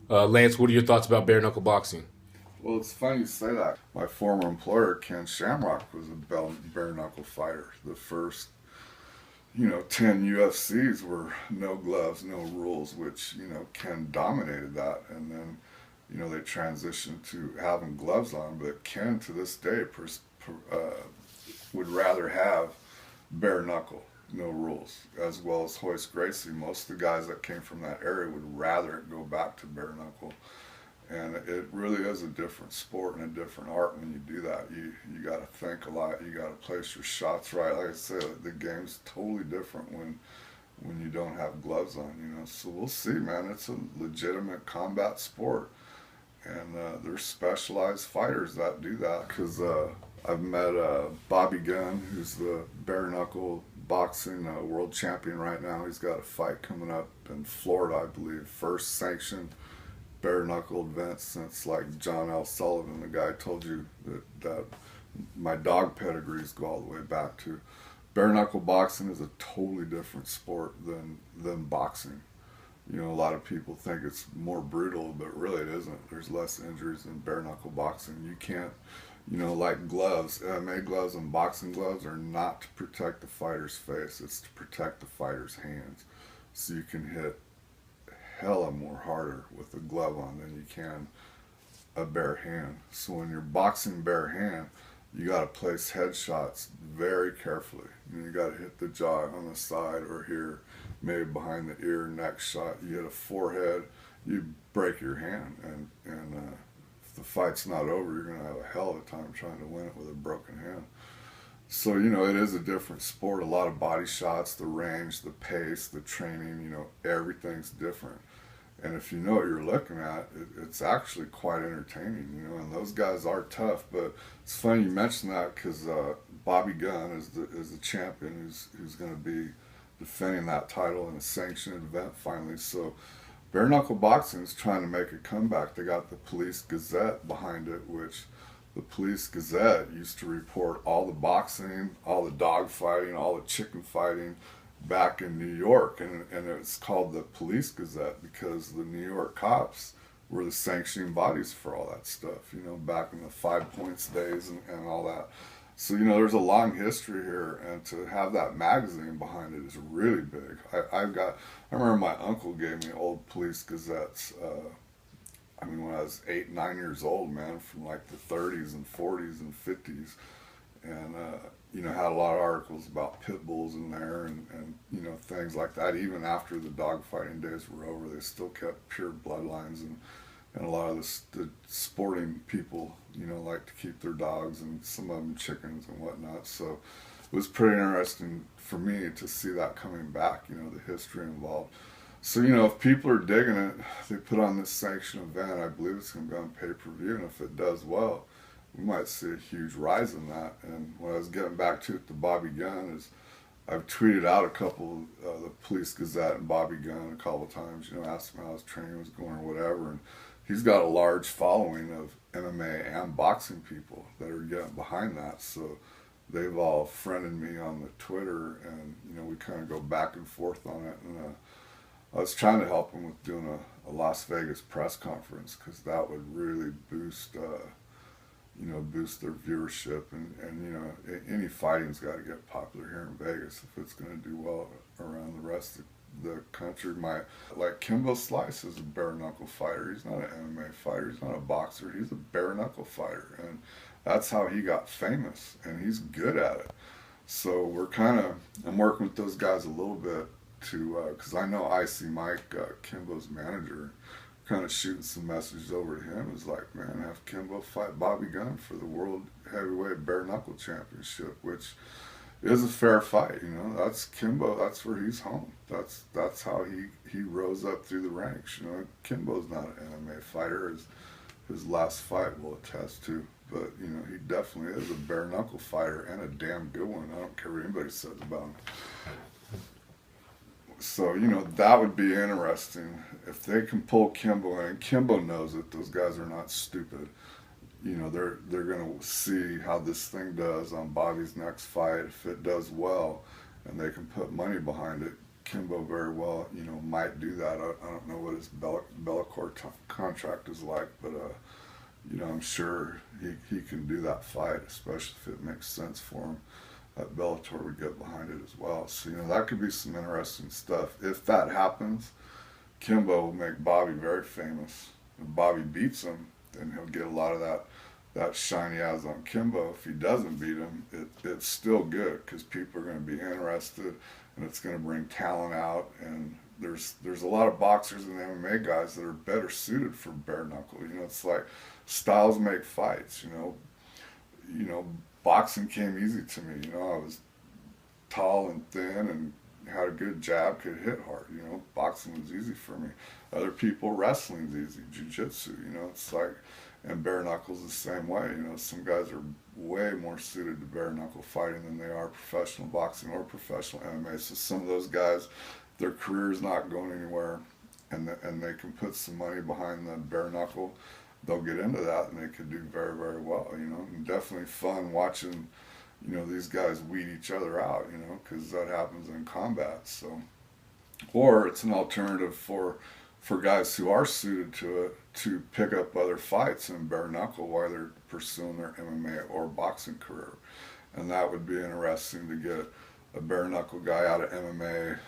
Lance, what are your thoughts about bare knuckle boxing? Well, it's funny you say that. My former employer, Ken Shamrock, was a bare knuckle fighter. The first, 10 UFCs were no gloves, no rules, which, Ken dominated that. And then, they transitioned to having gloves on. But Ken, to this day, would rather have bare knuckle, no rules, as well as Hoyce Gracie. Most of the guys that came from that area would rather go back to bare knuckle. And it really is a different sport and a different art when you do that. You got to think a lot. You got to place your shots right. Like I said, the game's totally different when you don't have gloves on. So we'll see, man. It's a legitimate combat sport, and there's specialized fighters that do that. Because I've met Bobby Gunn, who's the bare knuckle boxing world champion right now. He's got a fight coming up in Florida, I believe, first sanctioned bare knuckle events since like John L. Sullivan, the guy I told you that my dog pedigrees go all the way back to. Bare knuckle boxing is a totally different sport than boxing. A lot of people think it's more brutal, but really it isn't. There's less injuries in bare knuckle boxing. You can't, like gloves, MMA gloves and boxing gloves are not to protect the fighter's face. It's to protect the fighter's hands. So you can hit hella more harder with a glove on than you can a bare hand. So when you're boxing bare hand, you got to place headshots very carefully. You got to hit the jaw on the side or here, maybe behind the ear. Next shot, you hit a forehead, you break your hand, and if the fight's not over, you're gonna have a hell of a time trying to win it with a broken hand. So, it is a different sport. A lot of body shots, the range, the pace, the training, everything's different. And if you know what you're looking at, it's actually quite entertaining, and those guys are tough. But it's funny you mention that because Bobby Gunn is the champion who's going to be defending that title in a sanctioned event finally. So bare knuckle boxing is trying to make a comeback. They got the Police Gazette behind it, which the Police Gazette used to report all the boxing, all the dog fighting, all the chicken fighting back in New York. And it's called the Police Gazette because the New York cops were the sanctioning bodies for all that stuff, back in the 5 Points days and all that. So, there's a long history here, and to have that magazine behind it is really big. I remember my uncle gave me old Police Gazettes. When I was 8, 9 years old, man, from like the 30s and 40s and 50s, and had a lot of articles about pit bulls in there and things like that. Even after the dog fighting days were over, they still kept pure bloodlines, and a lot of the sporting people, like to keep their dogs and some of them chickens and whatnot. So it was pretty interesting for me to see that coming back, the history involved. So, if people are digging it, they put on this sanctioned event. I believe it's going to go on pay-per-view, and if it does well, we might see a huge rise in that. And when I was getting back to it, the Bobby Gunn is, I've tweeted out a couple of the Police Gazette and Bobby Gunn a couple of times, asked him how his training was going or whatever. And he's got a large following of MMA and boxing people that are getting behind that. So they've all friended me on the Twitter, and, we kind of go back and forth on it. And I was trying to help him with doing a Las Vegas press conference because that would really boost boost their viewership, and any fighting's got to get popular here in Vegas if it's going to do well around the rest of the country. Like Kimbo Slice is a bare knuckle fighter. He's not an MMA fighter. He's not a boxer. He's a bare knuckle fighter, and that's how he got famous, and he's good at it. So I'm working with those guys a little bit because I know Icy Mike, Kimbo's manager, kind of shooting some messages over to him. Is like, man, have Kimbo fight Bobby Gunn for the World Heavyweight Bare Knuckle Championship, which is a fair fight. That's Kimbo. That's where he's home. That's how he rose up through the ranks. Kimbo's not an MMA fighter, as his last fight will attest to. But he definitely is a bare knuckle fighter and a damn good one. I don't care what anybody says about him. So, that would be interesting if they can pull Kimbo in. Kimbo knows it. Those guys are not stupid. They're going to see how this thing does on Bobby's next fight. If it does well and they can put money behind it, Kimbo very well, you know, might do that. I don't know what his Bellator contract is like, but you know, I'm sure he can do that fight, especially if it makes sense for him. That Bellator would get behind it as well. So, you know, that could be some interesting stuff. If that happens, Kimbo will make Bobby very famous. If Bobby beats him, then he'll get a lot of that shiny eyes on Kimbo. If he doesn't beat him, it's still good because people are going to be interested, and it's going to bring talent out. And there's a lot of boxers and MMA guys that are better suited for bare knuckle. You know, it's like styles make fights. You know, boxing came easy to me. You know, I was tall and thin and had a good jab, could hit hard. You know, boxing was easy for me. Other people, wrestling's easy, jiu-jitsu. You know, it's like, and bare knuckles the same way. You know, some guys are way more suited to bare knuckle fighting than they are professional boxing or professional MMA. So some of those guys, their career's not going anywhere, and they can put some money behind the bare knuckle. They'll get into that, and they could do very, very well. You know, and definitely fun watching, you know, these guys weed each other out. You know, because that happens in combat. So, or it's an alternative for guys who are suited to it to pick up other fights in bare knuckle while they're pursuing their MMA or boxing career. And that would be interesting to get a bare knuckle guy out of MMA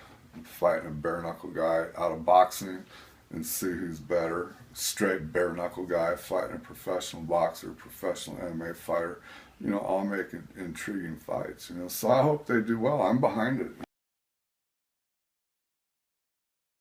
fighting a bare knuckle guy out of boxing and see who's better. Straight bare knuckle guy fighting a professional boxer, professional MMA fighter. You know, all make intriguing fights. You know, so I hope they do well. I'm behind it.